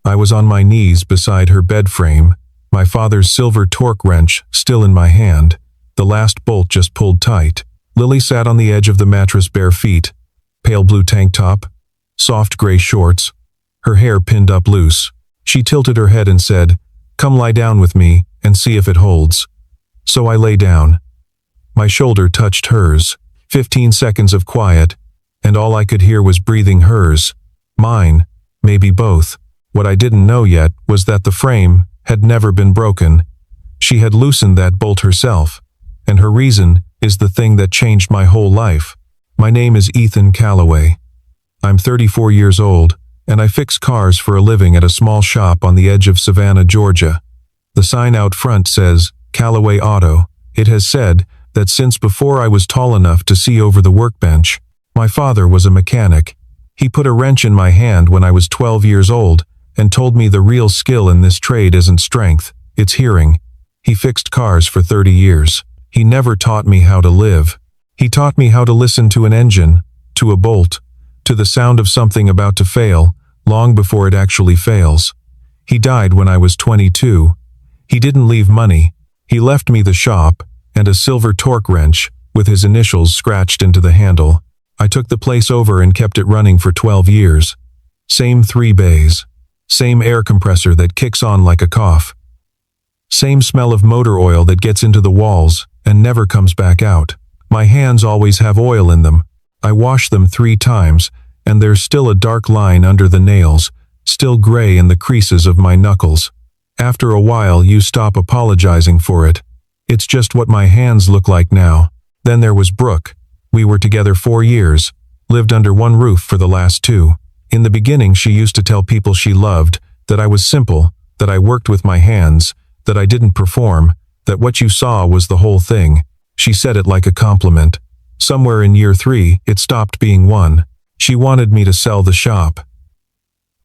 I was on my knees beside her bed frame, my father's silver torque wrench still in my hand, the last bolt just pulled tight. Lily sat on the edge of the mattress, bare feet, pale blue tank top, soft gray shorts, her hair pinned up loose. She tilted her head and said, "Come lie down with me and see if it holds." So I lay down. My shoulder touched hers. 15 seconds of quiet, and all I could hear was breathing, hers, mine, maybe both. What I didn't know yet was that the frame had never been broken. She had loosened that bolt herself, and her reason is the thing that changed my whole life. My name is Ethan Calloway. I'm 34 years old, and I fix cars for a living at a small shop on the edge of Savannah, Georgia. The sign out front says, Calloway Auto. It has said that since before I was tall enough to see over the workbench, my father was a mechanic. He put a wrench in my hand when I was 12 years old and told me the real skill in this trade isn't strength, it's hearing. He fixed cars for 30 years. He never taught me how to live. He taught me how to listen to an engine, to a bolt, to the sound of something about to fail, long before it actually fails. He died when I was 22. He didn't leave money. He left me the shop and a silver torque wrench with his initials scratched into the handle. I took the place over and kept it running for 12 years. Same 3 bays. Same air compressor that kicks on like a cough. Same smell of motor oil that gets into the walls and never comes back out. My hands always have oil in them. I wash them 3 times, and there's still a dark line under the nails, still gray in the creases of my knuckles. After a while, you stop apologizing for it. It's just what my hands look like now. Then there was Brooke. We were together 4 years, lived under one roof for the last 2. In the beginning, she used to tell people she loved, that I was simple, that I worked with my hands, that I didn't perform, that what you saw was the whole thing. She said it like a compliment. Somewhere in year 3, it stopped being one. She wanted me to sell the shop.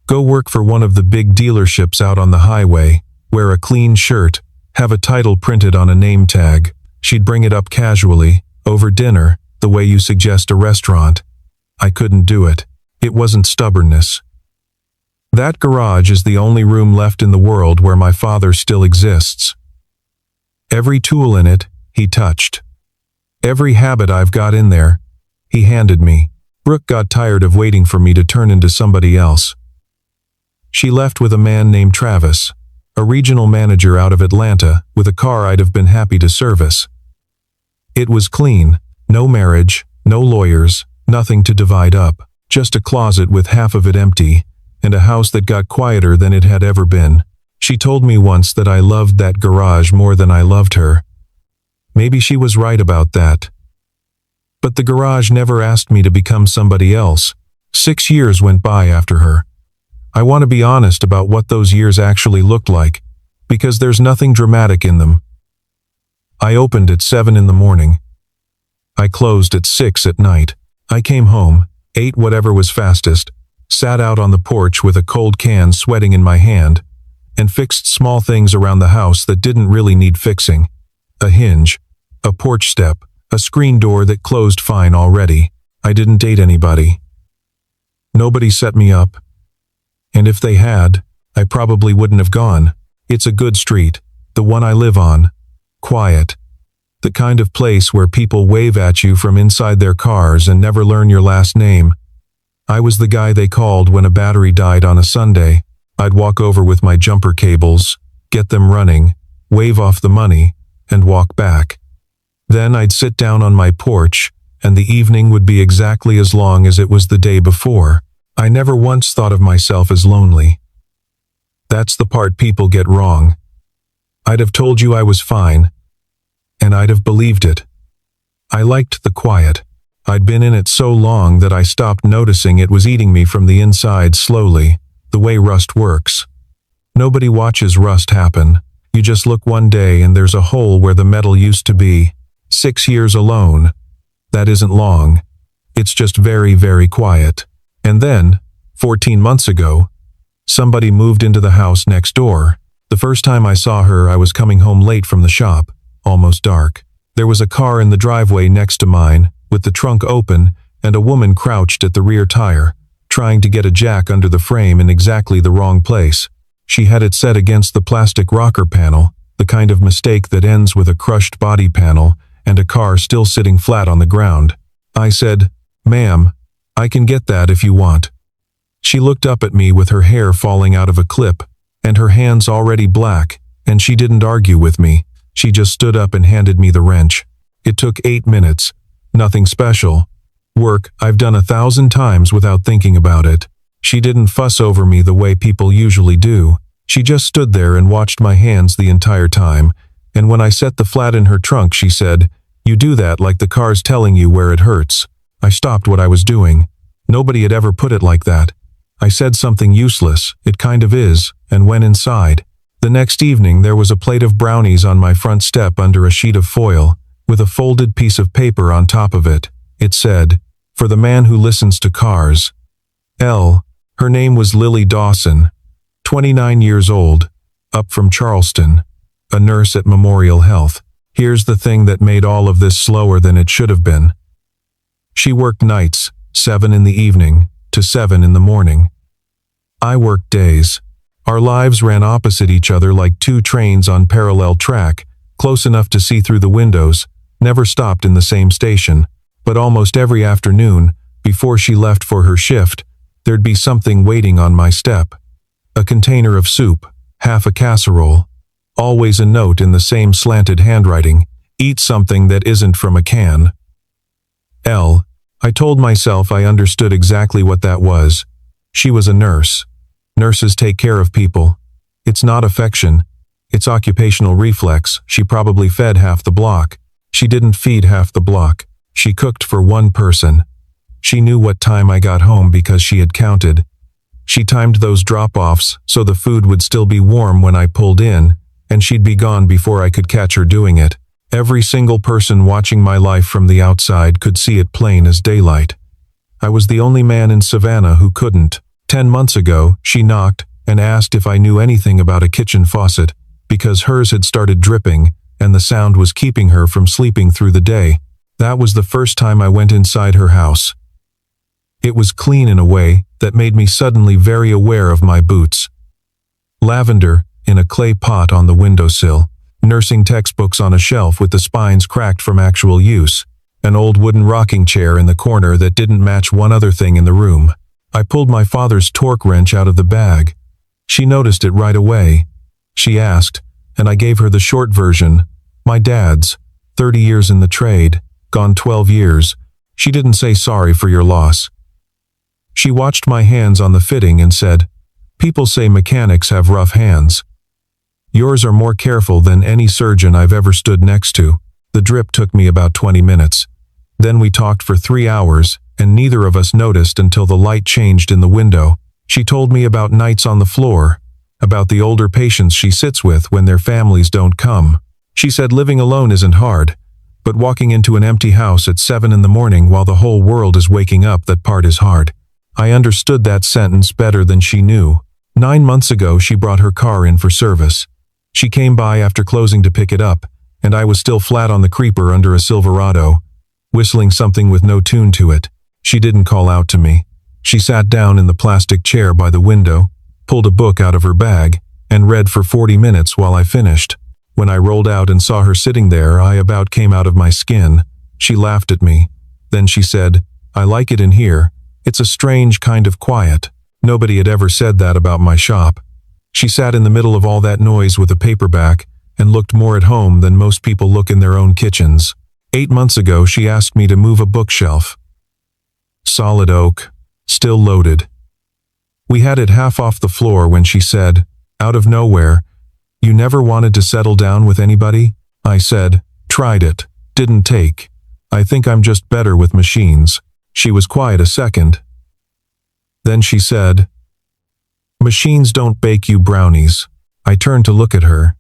Go work for one of the big dealerships out on the highway, wear a clean shirt, have a title printed on a name tag. She'd bring it up casually, over dinner, the way you suggest a restaurant. I couldn't do it. It wasn't stubbornness. That garage is the only room left in the world where my father still exists. Every tool in it, he touched. Every habit I've got in there, he handed me. Brooke got tired of waiting for me to turn into somebody else. She left with a man named Travis, a regional manager out of Atlanta, with a car I'd have been happy to service. It was clean, no marriage, no lawyers, nothing to divide up, just a closet with half of it empty, and a house that got quieter than it had ever been. She told me once that I loved that garage more than I loved her. Maybe she was right about that. But the garage never asked me to become somebody else. 6 years went by after her. I want to be honest about what those years actually looked like, because there's nothing dramatic in them. I opened at 7 in the morning. I closed at 6 at night. I came home, ate whatever was fastest, sat out on the porch with a cold can sweating in my hand, and fixed small things around the house that didn't really need fixing. A hinge, a porch step, a screen door that closed fine already. I didn't date anybody. Nobody set me up. And if they had, I probably wouldn't have gone. It's a good street, the one I live on. Quiet. The kind of place where people wave at you from inside their cars and never learn your last name. I was the guy they called when a battery died on a Sunday. I'd walk over with my jumper cables, get them running, wave off the money, and walk back. Then I'd sit down on my porch, and the evening would be exactly as long as it was the day before. I never once thought of myself as lonely. That's the part people get wrong. I'd have told you I was fine, and I'd have believed it. I liked the quiet. I'd been in it so long that I stopped noticing it was eating me from the inside slowly, the way rust works. Nobody watches rust happen. You just look one day and there's a hole where the metal used to be. 6 years alone. That isn't long. It's just very, very quiet. And then, 14 months ago, somebody moved into the house next door. The first time I saw her, I was coming home late from the shop, almost dark. There was a car in the driveway next to mine, with the trunk open, and a woman crouched at the rear tire, trying to get a jack under the frame in exactly the wrong place. She had it set against the plastic rocker panel, the kind of mistake that ends with a crushed body panel and a car still sitting flat on the ground. I said, "Ma'am, I can get that if you want." She looked up at me with her hair falling out of a clip, and her hands already black, and she didn't argue with me. She just stood up and handed me the wrench. It took 8 minutes. Nothing special. Work I've done 1,000 times without thinking about it. She didn't fuss over me the way people usually do. She just stood there and watched my hands the entire time, and when I set the flat in her trunk, she said, "You do that like the car's telling you where it hurts." I stopped what I was doing. Nobody had ever put it like that. I said something useless, "It kind of is," and went inside. The next evening there was a plate of brownies on my front step under a sheet of foil, with a folded piece of paper on top of it. It said, "For the man who listens to cars." Her name was Lily Dawson, 29 years old, up from Charleston, a nurse at Memorial Health. Here's the thing that made all of this slower than it should have been. She worked nights, 7 in the evening to 7 in the morning. I worked days. Our lives ran opposite each other like two trains on parallel track, close enough to see through the windows, never stopped in the same station. But almost every afternoon, before she left for her shift, there'd be something waiting on my step. A container of soup, half a casserole. Always a note in the same slanted handwriting, "Eat something that isn't from a can." I told myself I understood exactly what that was. She was a nurse. Nurses take care of people. It's not affection. It's occupational reflex. She probably fed half the block. She didn't feed half the block. She cooked for one person. She knew what time I got home because she had counted. She timed those drop-offs so the food would still be warm when I pulled in, and she'd be gone before I could catch her doing it. Every single person watching my life from the outside could see it plain as daylight. I was the only man in Savannah who couldn't. 10 months ago, she knocked and asked if I knew anything about a kitchen faucet, because hers had started dripping, and the sound was keeping her from sleeping through the day. That was the first time I went inside her house. It was clean in a way that made me suddenly very aware of my boots. Lavender in a clay pot on the windowsill, nursing textbooks on a shelf with the spines cracked from actual use, an old wooden rocking chair in the corner that didn't match one other thing in the room. I pulled my father's torque wrench out of the bag. She noticed it right away. She asked, and I gave her the short version. My dad's, 30 years in the trade, gone 12 years. She didn't say sorry for your loss. She watched my hands on the fitting and said, "People say mechanics have rough hands. Yours are more careful than any surgeon I've ever stood next to." The drip took me about 20 minutes. Then we talked for 3 hours, and neither of us noticed until the light changed in the window. She told me about nights on the floor, about the older patients she sits with when their families don't come. She said living alone isn't hard, but walking into an empty house at 7 in the morning while the whole world is waking up, that part is hard. I understood that sentence better than she knew. 9 months ago, she brought her car in for service. She came by after closing to pick it up, and I was still flat on the creeper under a Silverado, whistling something with no tune to it. She didn't call out to me. She sat down in the plastic chair by the window, pulled a book out of her bag, and read for 40 minutes while I finished. When I rolled out and saw her sitting there, I about came out of my skin. She laughed at me. Then she said, "I like it in here. It's a strange kind of quiet." Nobody had ever said that about my shop. She sat in the middle of all that noise with a paperback and looked more at home than most people look in their own kitchens. 8 months ago, she asked me to move a bookshelf. Solid oak, still loaded. We had it half off the floor when she said, out of nowhere, "You never wanted to settle down with anybody?" I said, "Tried it. Didn't take. I think I'm just better with machines." She was quiet a second. Then she said, "Machines don't bake you brownies." I turned to look at her.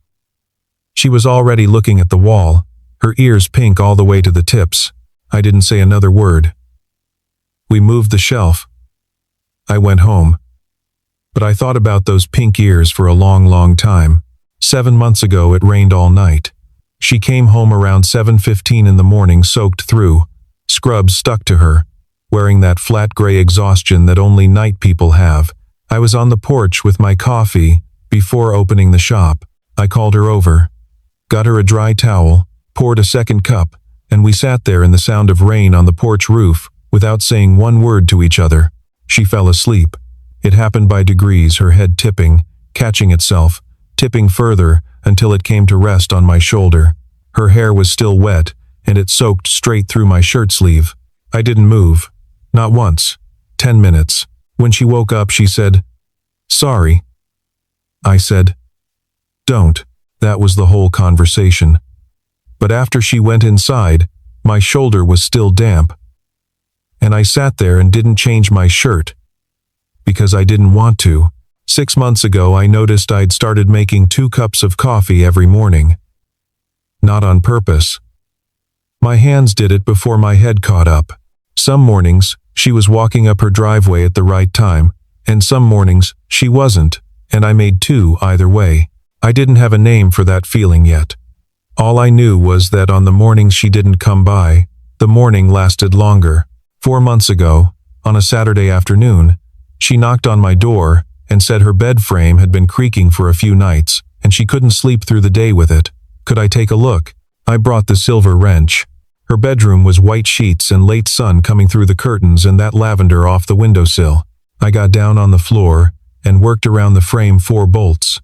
She was already looking at the wall, her ears pink all the way to the tips. I didn't say another word. We moved the shelf. I went home. But I thought about those pink ears for a long, long time. 7 months ago it rained all night. She came home around 7:15 in the morning, soaked through, scrubs stuck to her, wearing that flat gray exhaustion that only night people have. I was on the porch with my coffee, before opening the shop. I called her over, got her a dry towel, poured a second cup, and we sat there in the sound of rain on the porch roof, without saying one word to each other. She fell asleep. It happened by degrees, her head tipping, catching itself, tipping further until it came to rest on my shoulder. Her hair was still wet, and it soaked straight through my shirt sleeve. I didn't move. Not once. 10 minutes. When she woke up, she said, "Sorry." I said, "Don't." That was the whole conversation. But after she went inside, my shoulder was still damp. And I sat there and didn't change my shirt. Because I didn't want to. 6 months ago, I noticed I'd started making 2 cups of coffee every morning. Not on purpose. My hands did it before my head caught up. Some mornings, she was walking up her driveway at the right time, and some mornings, she wasn't, and I made 2 either way. I didn't have a name for that feeling yet. All I knew was that on the mornings she didn't come by, the morning lasted longer. 4 months ago, on a Saturday afternoon, she knocked on my door and said her bed frame had been creaking for a few nights, and she couldn't sleep through the day with it. Could I take a look? I brought the silver wrench. Her bedroom was white sheets and late sun coming through the curtains and that lavender off the windowsill. I got down on the floor and worked around the frame 4 bolts.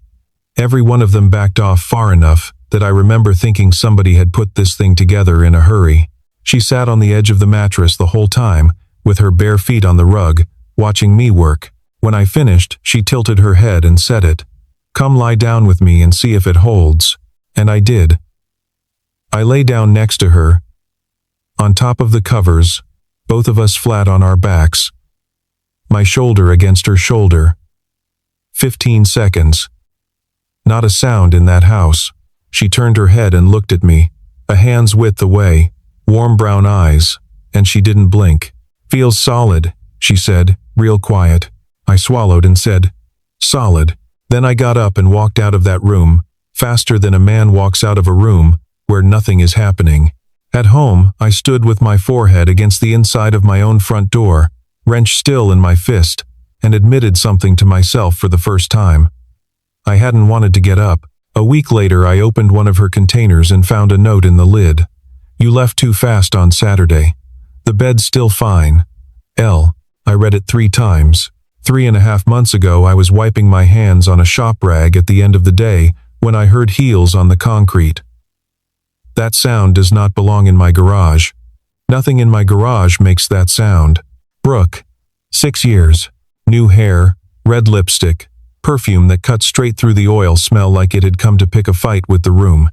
Every one of them backed off far enough that I remember thinking somebody had put this thing together in a hurry. She sat on the edge of the mattress the whole time, with her bare feet on the rug, watching me work. When I finished, she tilted her head and said it. "Come lie down with me and see if it holds." And I did. I lay down next to her, on top of the covers, both of us flat on our backs, my shoulder against her shoulder. 15 seconds. Not a sound in that house. She turned her head and looked at me, a hand's width away, warm brown eyes, and she didn't blink. "Feels solid," she said, real quiet. I swallowed and said, "Solid." Then I got up and walked out of that room, faster than a man walks out of a room where nothing is happening. At home, I stood with my forehead against the inside of my own front door, wrench still in my fist, and admitted something to myself for the first time. I hadn't wanted to get up. A week later, I opened one of her containers and found a note in the lid. "You left too fast on Saturday. The bed's still fine. L." I read it 3 times. 3.5 months ago, I was wiping my hands on a shop rag at the end of the day when I heard heels on the concrete. That sound does not belong in my garage. Nothing in my garage makes that sound. Brooke. 6 years. New hair, red lipstick, perfume that cut straight through the oil smell like it had come to pick a fight with the room.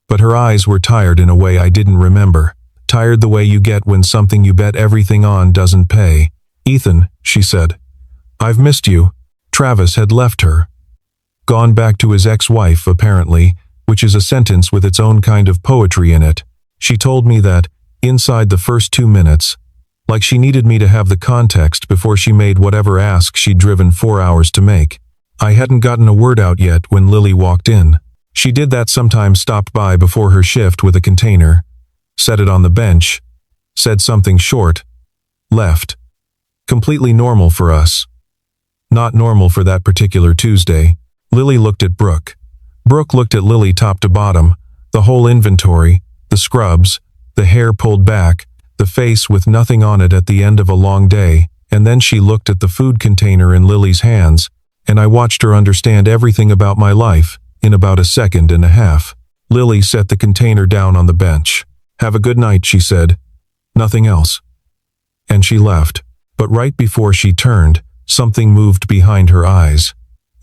But her eyes were tired in a way I didn't remember. Tired the way you get when something you bet everything on doesn't pay. "Ethan," she said, "I've missed you." Travis had left her. Gone back to his ex-wife, apparently, which is a sentence with its own kind of poetry in it. She told me that, inside the first 2 minutes, like she needed me to have the context before she made whatever ask she'd driven 4 hours to make. I hadn't gotten a word out yet when Lily walked in. She did that sometimes, stopped by before her shift with a container, set it on the bench, said something short, left. Completely normal for us. Not normal for that particular Tuesday. Lily looked at Brooke. Brooke looked at Lily top to bottom, the whole inventory, the scrubs, the hair pulled back, the face with nothing on it at the end of a long day, and then she looked at the food container in Lily's hands, and I watched her understand everything about my life in about a second and a half. Lily set the container down on the bench. "Have a good night," she said. "Nothing else." And she left. But right before she turned, something moved behind her eyes.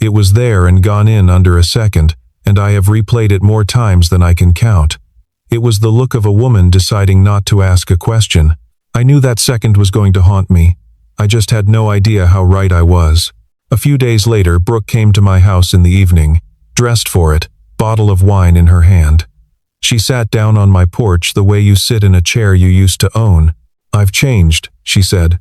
It was there and gone in under a second, and I have replayed it more times than I can count. It was the look of a woman deciding not to ask a question. I knew that second was going to haunt me. I just had no idea how right I was. A few days later, Brooke came to my house in the evening, dressed for it, bottle of wine in her hand. She sat down on my porch the way you sit in a chair you used to own. "I've changed," she said.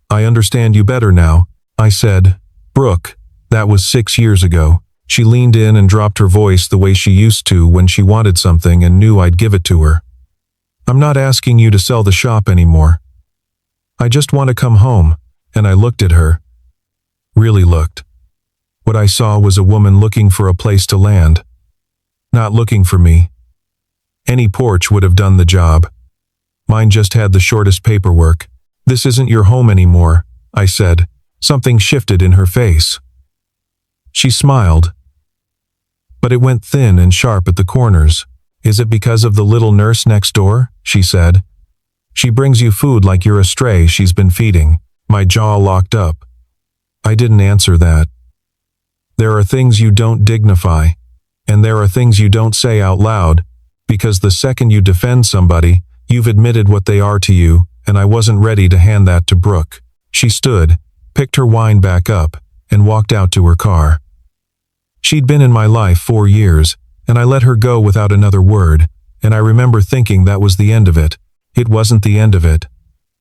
"I understand you better now." I said, "Brooke, that was 6 years ago." She leaned in and dropped her voice the way she used to when she wanted something and knew I'd give it to her. "I'm not asking you to sell the shop anymore. I just want to come home." And I looked at her. Really looked. What I saw was a woman looking for a place to land. Not looking for me. Any porch would have done the job. Mine just had the shortest paperwork. "This isn't your home anymore," I said. Something shifted in her face. She smiled, but it went thin and sharp at the corners. "Is it because of the little nurse next door?" she said. "She brings you food like you're a stray she's been feeding." My jaw locked up. I didn't answer that. There are things you don't dignify, and there are things you don't say out loud, because the second you defend somebody, you've admitted what they are to you, and I wasn't ready to hand that to Brooke. She stood, picked her wine back up, and walked out to her car. She'd been in my life 4 years, and I let her go without another word, and I remember thinking that was the end of it. It wasn't the end of it.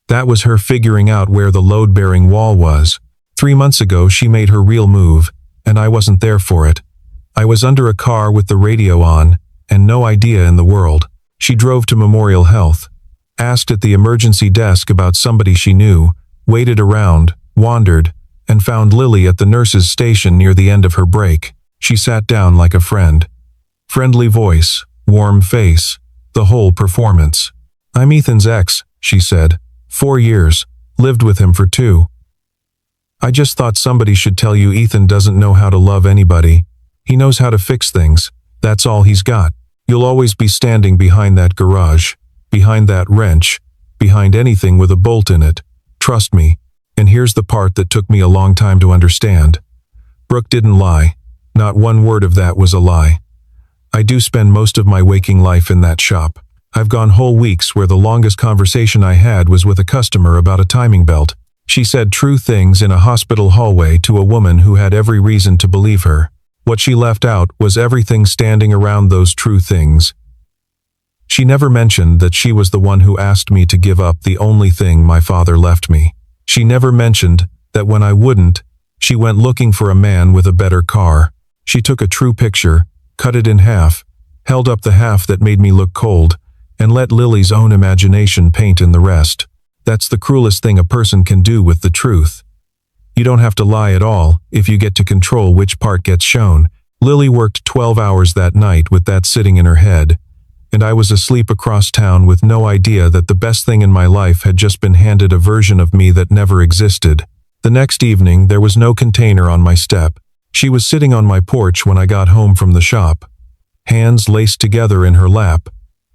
That was her figuring out where the load-bearing wall was. 3 months ago she made her real move, and I wasn't there for it. I was under a car with the radio on, and no idea in the world. She drove to Memorial Health, asked at the emergency desk about somebody she knew, waited around, wandered, and found Lily at the nurse's station near the end of her break. She sat down like a friend. Friendly voice, warm face, the whole performance. "I'm Ethan's ex," she said. 4 years, lived with him for 2. "I just thought somebody should tell you Ethan doesn't know how to love anybody. He knows how to fix things. That's all he's got. You'll always be standing behind that garage, behind that wrench, behind anything with a bolt in it. Trust me." And here's the part that took me a long time to understand. Brooke didn't lie. Not one word of that was a lie. I do spend most of my waking life in that shop. I've gone whole weeks where the longest conversation I had was with a customer about a timing belt. She said true things in a hospital hallway to a woman who had every reason to believe her. What she left out was everything standing around those true things. She never mentioned that she was the one who asked me to give up the only thing my father left me. She never mentioned that when I wouldn't, she went looking for a man with a better car. She took a true picture, cut it in half, held up the half that made me look cold, and let Lily's own imagination paint in the rest. That's the cruelest thing a person can do with the truth. You don't have to lie at all if you get to control which part gets shown. Lily worked 12 hours that night with that sitting in her head, and I was asleep across town with no idea that the best thing in my life had just been handed a version of me that never existed. The next evening, there was no container on my step. She was sitting on my porch when I got home from the shop, hands laced together in her lap,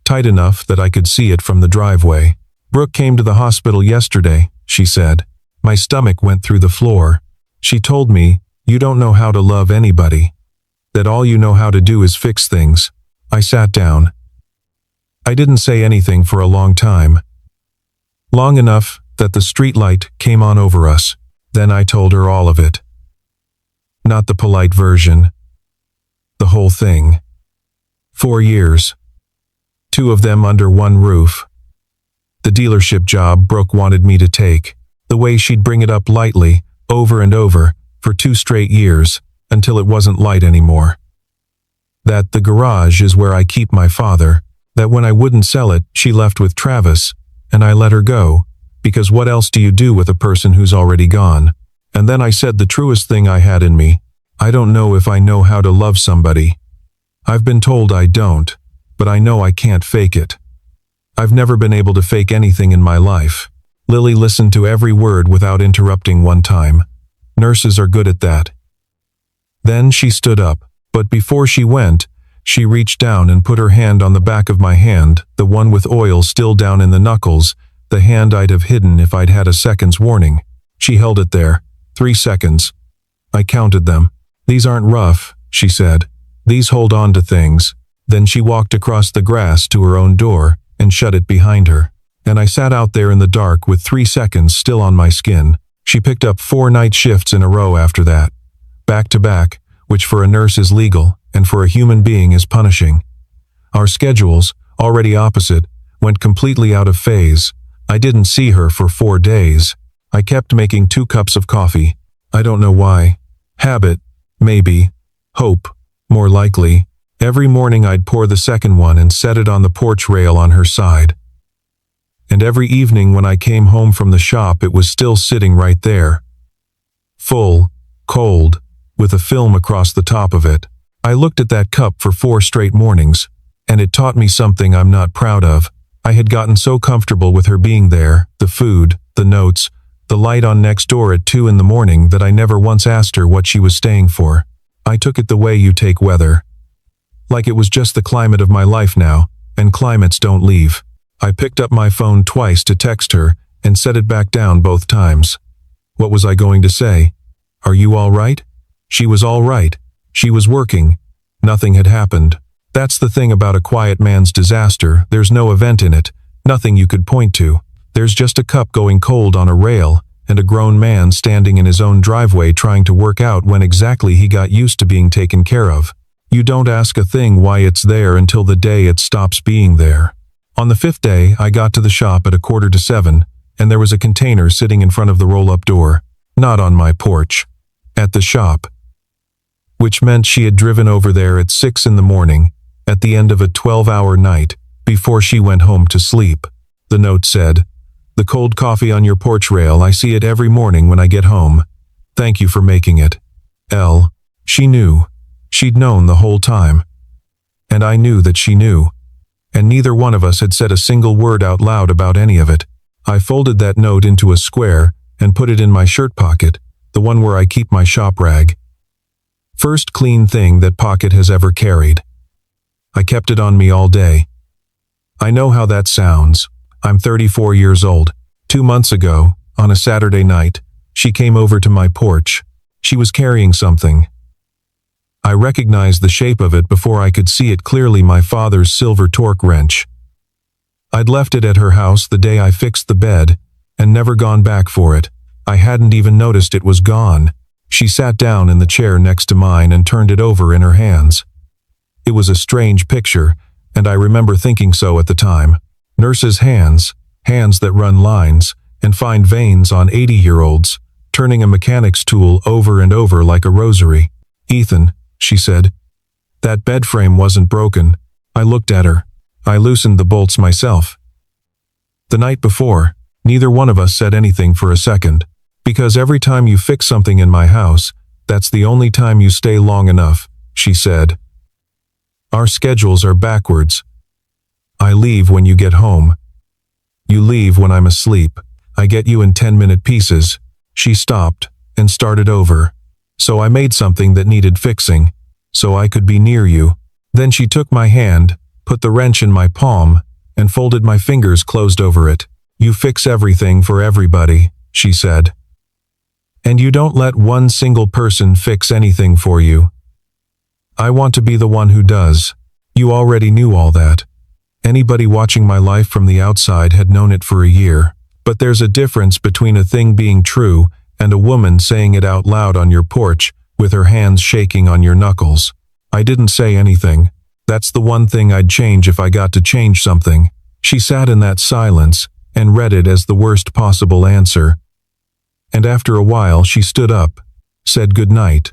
tight enough that I could see it from the driveway. "Brooke came to the hospital yesterday," she said. My stomach went through the floor. "She told me, you don't know how to love anybody. That all you know how to do is fix things." I sat down. I didn't say anything for a long time. Long enough that the streetlight came on over us. Then I told her all of it. Not the polite version. The whole thing. 4 years. 2 of them under one roof. The dealership job Brooke wanted me to take. The way she'd bring it up lightly, over and over, for 2 straight years, until it wasn't light anymore. That the garage is where I keep my father. That when I wouldn't sell it, she left with Travis, and I let her go, because what else do you do with a person who's already gone? And then I said the truest thing I had in me. I don't know if I know how to love somebody. I've been told I don't, but I know I can't fake it. I've never been able to fake anything in my life. Lily listened to every word without interrupting one time. Nurses are good at that. Then she stood up, but before she went, she reached down and put her hand on the back of my hand, the one with oil still down in the knuckles, the hand I'd have hidden if I'd had a second's warning. She held it there, 3 seconds. I counted them. "These aren't rough," she said. "These hold on to things." Then she walked across the grass to her own door and shut it behind her. And I sat out there in the dark with 3 seconds still on my skin. She picked up 4 night shifts in a row after that, back to back, which for a nurse is legal and for a human being is punishing. Our schedules, already opposite, went completely out of phase. I didn't see her for 4 days. I kept making 2 cups of coffee. I don't know why. Habit, maybe. Hope, more likely. Every morning I'd pour the second one and set it on the porch rail on her side. And every evening when I came home from the shop it was still sitting right there. Full, cold, with a film across the top of it. I looked at that cup for 4 straight mornings, and it taught me something I'm not proud of. I had gotten so comfortable with her being there, the food, the notes, the light on next door at 2 in the morning, that I never once asked her what she was staying for. I took it the way you take weather. Like it was just the climate of my life now, and climates don't leave. I picked up my phone twice to text her and set it back down both times. What was I going to say? Are you all right? She was all right. She was working. Nothing had happened. That's the thing about a quiet man's disaster. There's no event in it, nothing you could point to. There's just a cup going cold on a rail, and a grown man standing in his own driveway trying to work out when exactly he got used to being taken care of. You don't ask a thing why it's there until the day it stops being there. On the 5th day, I got to the shop at 6:45, and there was a container sitting in front of the roll-up door. Not on my porch. At the shop. Which meant she had driven over there at 6 in the morning, at the end of a 12-hour night, before she went home to sleep. The note said, "The cold coffee on your porch rail, I see it every morning when I get home. Thank you for making it. L." She knew. She'd known the whole time. And I knew that she knew. And neither one of us had said a single word out loud about any of it. I folded that note into a square and put it in my shirt pocket, the one where I keep my shop rag. First clean thing that pocket has ever carried. I kept it on me all day. I know how that sounds. I'm 34 years old. 2 months ago, on a Saturday night, she came over to my porch. She was carrying something. I recognized the shape of it before I could see it clearly, my father's silver torque wrench. I'd left it at her house the day I fixed the bed, and never gone back for it. I hadn't even noticed it was gone. She sat down in the chair next to mine and turned it over in her hands. It was a strange picture, and I remember thinking so at the time. Nurses' hands, hands that run lines, and find veins on 80-year-olds, turning a mechanic's tool over and over like a rosary. "Ethan," she said. "That bed frame wasn't broken." I looked at her. I loosened the bolts myself. The night before, neither one of us said anything for a second, because every time you fix something in my house, that's the only time you stay long enough, she said. Our schedules are backwards. I leave when you get home. You leave when I'm asleep. I get you in 10-minute pieces. She stopped and started over. So I made something that needed fixing, so I could be near you. Then she took my hand, put the wrench in my palm, and folded my fingers closed over it. "You fix everything for everybody," she said. "And you don't let one single person fix anything for you. I want to be the one who does. You already knew all that. Anybody watching my life from the outside had known it for a year. But there's a difference between a thing being true and a woman saying it out loud on your porch with her hands shaking on your knuckles." I didn't say anything. That's the one thing I'd change if I got to change something. She sat in that silence and read it as the worst possible answer. And after a while she stood up, said goodnight,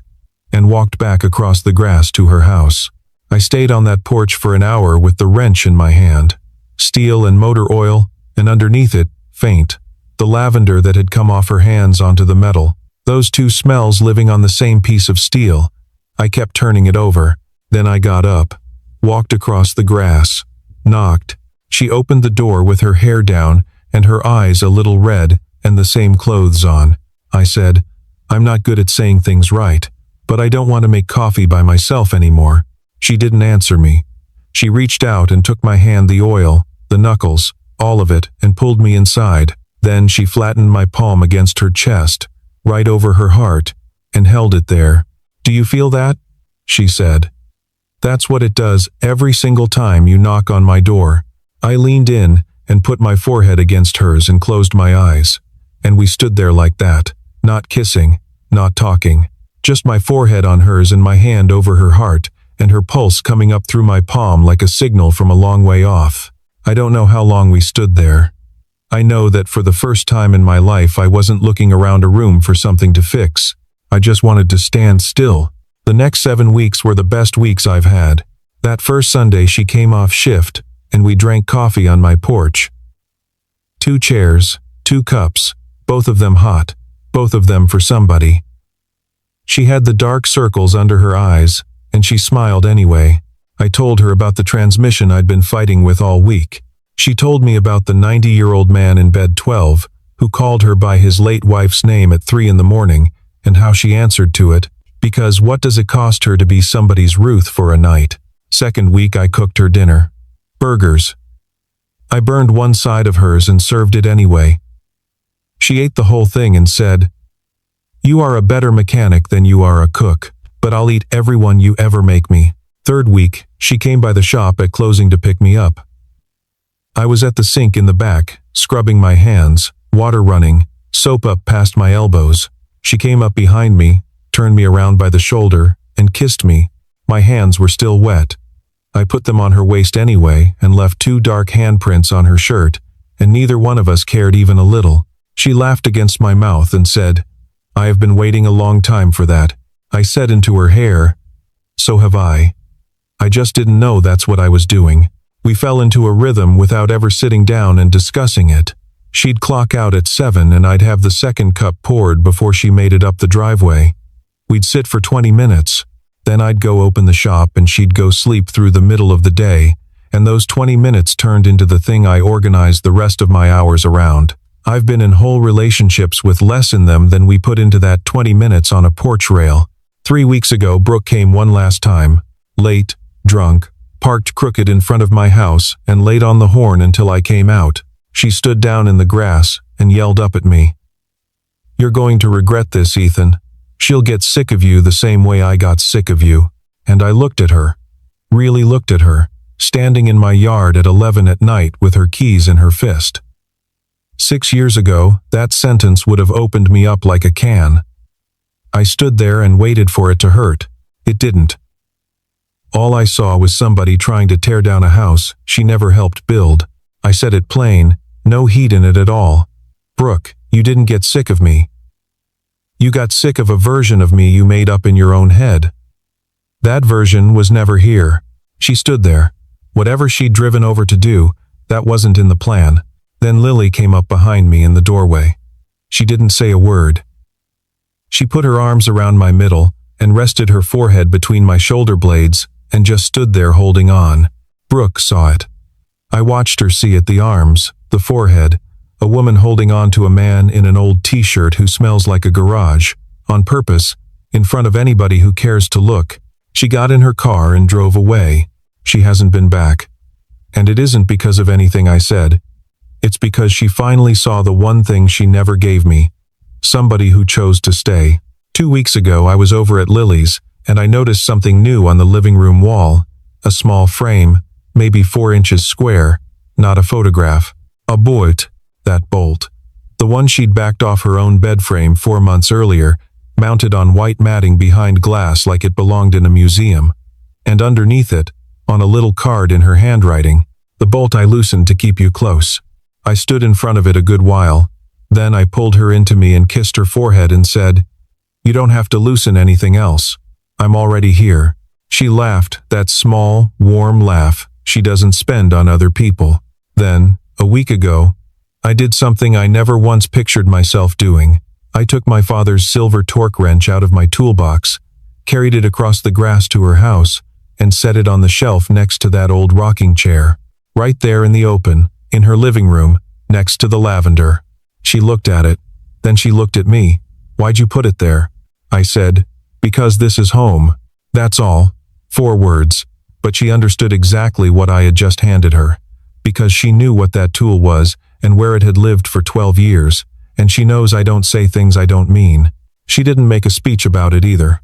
and walked back across the grass to her house. I stayed on that porch for an hour with the wrench in my hand. Steel and motor oil, and underneath it, faint, the lavender that had come off her hands onto the metal. Those two smells living on the same piece of steel. I kept turning it over. Then I got up, walked across the grass, knocked. She opened the door with her hair down and her eyes a little red and the same clothes on. I said, "I'm not good at saying things right, but I don't want to make coffee by myself anymore." She didn't answer me. She reached out and took my hand, the oil, the knuckles, all of it, and pulled me inside. Then she flattened my palm against her chest, right over her heart, and held it there. "Do you feel that?" she said. "That's what it does every single time you knock on my door." I leaned in and put my forehead against hers and closed my eyes. And we stood there like that, not kissing, not talking, just my forehead on hers and my hand over her heart, and her pulse coming up through my palm like a signal from a long way off. I don't know how long we stood there. I know that for the first time in my life I wasn't looking around a room for something to fix. I just wanted to stand still. The next 7 weeks were the best weeks I've had. That first Sunday she came off shift, and we drank coffee on my porch. 2 chairs, 2 cups, both of them hot, both of them for somebody. She had the dark circles under her eyes, and she smiled anyway. I told her about the transmission I'd been fighting with all week. She told me about the 90-year-old man in bed 12, who called her by his late wife's name at 3 a.m, and how she answered to it, because what does it cost her to be somebody's Ruth for a night? Second week I cooked her dinner. Burgers. I burned one side of hers and served it anyway. She ate the whole thing and said, "You are a better mechanic than you are a cook, but I'll eat every one you ever make me." Third week, she came by the shop at closing to pick me up. I was at the sink in the back, scrubbing my hands, water running, soap up past my elbows. She came up behind me, turned me around by the shoulder, and kissed me. My hands were still wet. I put them on her waist anyway and left 2 dark handprints on her shirt, and neither one of us cared even a little. She laughed against my mouth and said, "I have been waiting a long time for that." I said into her hair, "So have I. I just didn't know that's what I was doing." We fell into a rhythm without ever sitting down and discussing it. She'd clock out at 7 and I'd have the second cup poured before she made it up the driveway. We'd sit for 20 minutes. Then I'd go open the shop and she'd go sleep through the middle of the day, and those 20 minutes turned into the thing I organized the rest of my hours around. I've been in whole relationships with less in them than we put into that 20 minutes on a porch rail. 3 weeks ago, Brooke came one last time, late, drunk, parked crooked in front of my house, and laid on the horn until I came out. She stood down in the grass and yelled up at me, "You're going to regret this, Ethan. She'll get sick of you the same way I got sick of you." And I looked at her, really looked at her, standing in my yard at 11 at night with her keys in her fist. 6 years ago, that sentence would have opened me up like a can. I stood there and waited for it to hurt. It didn't. All I saw was somebody trying to tear down a house she never helped build. I said it plain, no heat in it at all. "Brooke, you didn't get sick of me. You got sick of a version of me you made up in your own head. That version was never here." She stood there. Whatever she'd driven over to do, that wasn't in the plan. Then Lily came up behind me in the doorway. She didn't say a word. She put her arms around my middle and rested her forehead between my shoulder blades and just stood there holding on. Brooke saw it. I watched her see it, the arms, the forehead, a woman holding on to a man in an old t-shirt who smells like a garage, on purpose, in front of anybody who cares to look. She got in her car and drove away. She hasn't been back. And it isn't because of anything I said. It's because she finally saw the one thing she never gave me. Somebody who chose to stay. 2 weeks ago I was over at Lily's, and I noticed something new on the living room wall. A small frame, maybe 4 inches square, not a photograph. A bolt. That bolt. The one she'd backed off her own bed frame 4 months earlier, mounted on white matting behind glass like it belonged in a museum. And underneath it, on a little card in her handwriting, "The bolt I loosened to keep you close." I stood in front of it a good while. Then I pulled her into me and kissed her forehead and said, "You don't have to loosen anything else. I'm already here." She laughed, that small, warm laugh she doesn't spend on other people. Then, a week ago, I did something I never once pictured myself doing. I took my father's silver torque wrench out of my toolbox, carried it across the grass to her house, and set it on the shelf next to that old rocking chair. Right there in the open, in her living room, next to the lavender. She looked at it. Then she looked at me. "Why'd you put it there?" I said, "Because this is home." That's all. 4 words. But she understood exactly what I had just handed her. Because she knew what that tool was and where it had lived for 12 years. And she knows I don't say things I don't mean. She didn't make a speech about it either.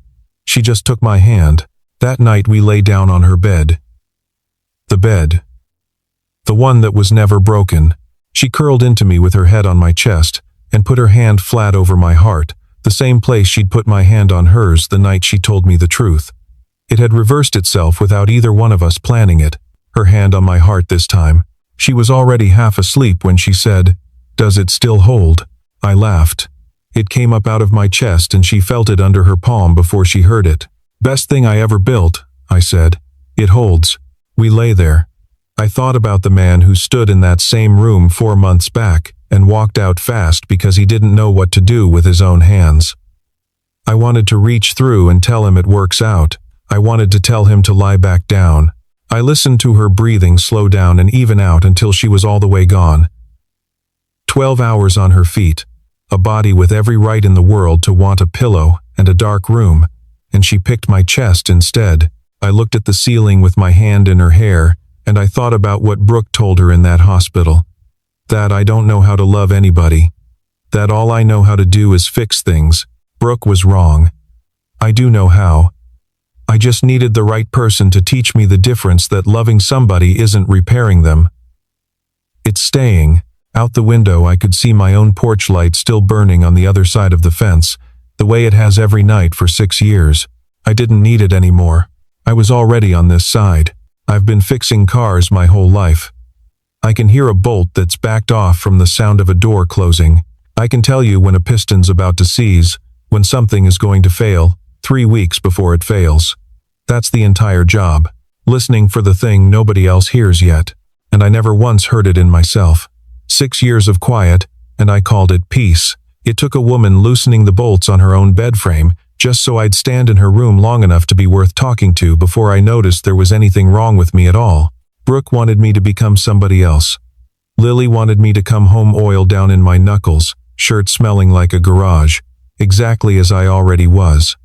She just took my hand. That night we lay down on her bed. The bed. The one that was never broken. She curled into me with her head on my chest and put her hand flat over my heart, the same place she'd put my hand on hers the night she told me the truth. It had reversed itself without either one of us planning it. Her hand on my heart this time. She was already half asleep when she said, "Does it still hold?" I laughed. It came up out of my chest and she felt it under her palm before she heard it. "Best thing I ever built," I said. "It holds." We lay there. I thought about the man who stood in that same room 4 months back and walked out fast because he didn't know what to do with his own hands. I wanted to reach through and tell him it works out. I wanted to tell him to lie back down. I listened to her breathing slow down and even out until she was all the way gone. 12 hours on her feet, a body with every right in the world to want a pillow and a dark room, and she picked my chest instead. I looked at the ceiling with my hand in her hair, and I thought about what Brooke told her in that hospital. That I don't know how to love anybody. That all I know how to do is fix things. Brooke was wrong. I do know how. I just needed the right person to teach me the difference that loving somebody isn't repairing them. It's staying. Out the window I could see my own porch light still burning on the other side of the fence, the way it has every night for 6 years. I didn't need it anymore. I was already on this side. I've been fixing cars my whole life. I can hear a bolt that's backed off from the sound of a door closing. I can tell you when a piston's about to seize, when something is going to fail, 3 weeks before it fails. That's the entire job. Listening for the thing nobody else hears yet. And I never once heard it in myself. 6 years of quiet, and I called it peace. It took a woman loosening the bolts on her own bed frame, just so I'd stand in her room long enough to be worth talking to before I noticed there was anything wrong with me at all. Brooke wanted me to become somebody else. Lily wanted me to come home oil down in my knuckles, shirt smelling like a garage, exactly as I already was.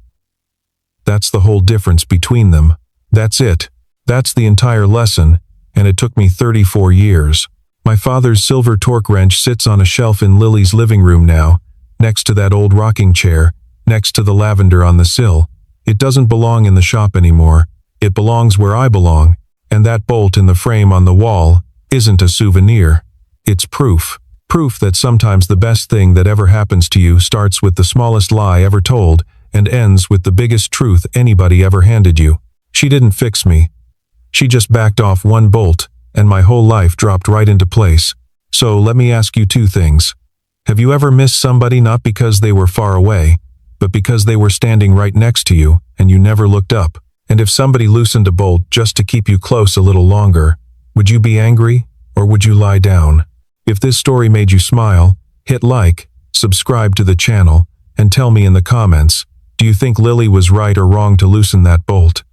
That's the whole difference between them. That's it. That's the entire lesson, and it took me 34 years. My father's silver torque wrench sits on a shelf in Lily's living room now, next to that old rocking chair, next to the lavender on the sill. It doesn't belong in the shop anymore. It belongs where I belong, and that bolt in the frame on the wall isn't a souvenir. It's proof. Proof that sometimes the best thing that ever happens to you starts with the smallest lie ever told and ends with the biggest truth anybody ever handed you. She didn't fix me. She just backed off one bolt, and my whole life dropped right into place. So let me ask you 2 things. Have you ever missed somebody not because they were far away, but because they were standing right next to you and you never looked up? And if somebody loosened a bolt just to keep you close a little longer, would you be angry or would you lie down? If this story made you smile, hit like, subscribe to the channel, and tell me in the comments, do you think Lily was right or wrong to loosen that bolt?